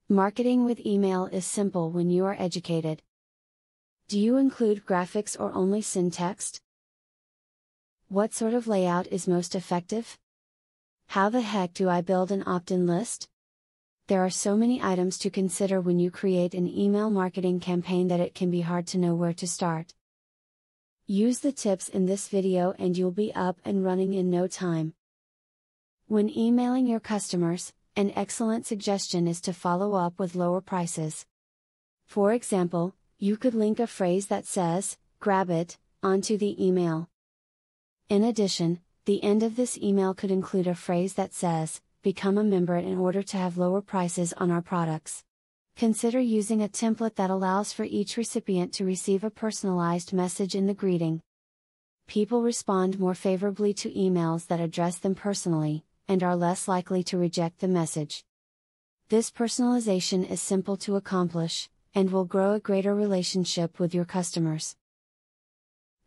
Marketing with email is simple when you are educated. Do you include graphics or only send text? What sort of layout is most effective? How the heck do I build an opt-in list? There are so many items to consider when you create an email marketing campaign that it can be hard to know where to start. Use the tips in this video and you'll be up and running in no time. When emailing your customers, an excellent suggestion is to follow up with lower prices. For example, you could link a phrase that says, "Grab it," onto the email. In addition, the end of this email could include a phrase that says, "Become a member in order to have lower prices on our products." Consider using a template that allows for each recipient to receive a personalized message in the greeting. People respond more favorably to emails that address them personally, and are less likely to reject the message. This personalization is simple to accomplish, and will grow a greater relationship with your customers.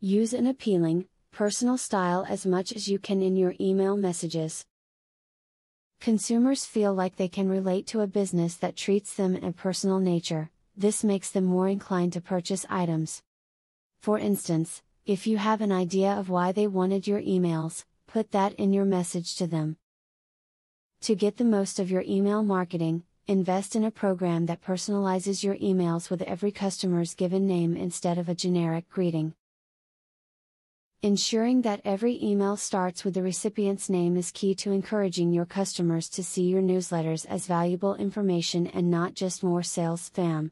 Use an appealing, personal style as much as you can in your email messages. Consumers feel like they can relate to a business that treats them in a personal nature. This makes them more inclined to purchase items. For instance, if you have an idea of why they wanted your emails, put that in your message to them. To get the most of your email marketing, invest in a program that personalizes your emails with every customer's given name instead of a generic greeting. Ensuring that every email starts with the recipient's name is key to encouraging your customers to see your newsletters as valuable information and not just more sales spam.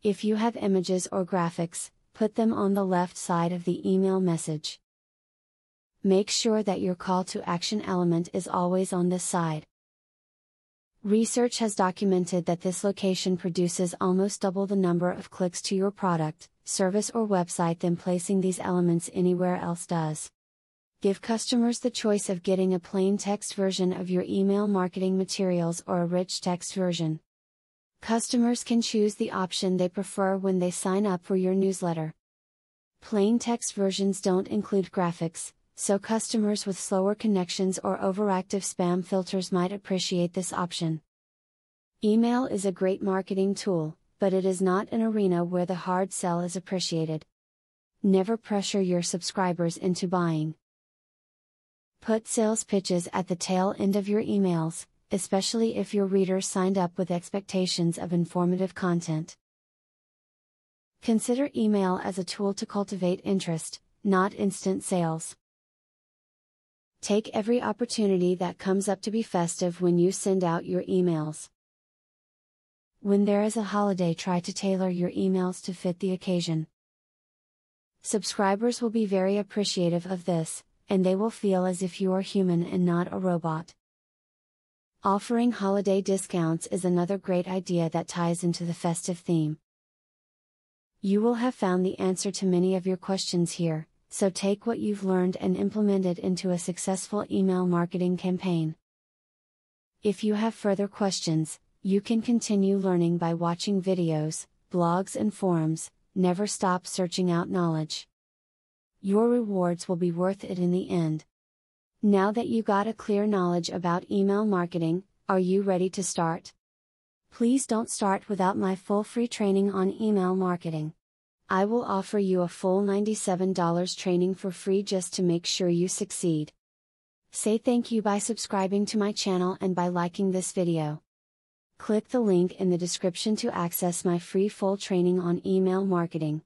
If you have images or graphics, put them on the left side of the email message. Make sure that your call to action element is always on this side. Research has documented that this location produces almost double the number of clicks to your product, service or website than placing these elements anywhere else does. Give customers the choice of getting a plain text version of your email marketing materials or a rich text version. Customers can choose the option they prefer when they sign up for your newsletter. Plain text versions don't include graphics, so customers with slower connections or overactive spam filters might appreciate this option. Email is a great marketing tool, but it is not an arena where the hard sell is appreciated. Never pressure your subscribers into buying. Put sales pitches at the tail end of your emails, especially if your readers signed up with expectations of informative content. Consider email as a tool to cultivate interest, not instant sales. Take every opportunity that comes up to be festive when you send out your emails. When there is a holiday, try to tailor your emails to fit the occasion. Subscribers will be very appreciative of this, and they will feel as if you are human and not a robot. Offering holiday discounts is another great idea that ties into the festive theme. You will have found the answer to many of your questions here, so take what you've learned and implement it into a successful email marketing campaign. If you have further questions, you can continue learning by watching videos, blogs and forums. Never stop searching out knowledge. Your rewards will be worth it in the end. Now that you got a clear knowledge about email marketing, are you ready to start? Please don't start without my full free training on email marketing. I will offer you a full $97 training for free just to make sure you succeed. Say thank you by subscribing to my channel and by liking this video. Click the link in the description to access my free full training on email marketing.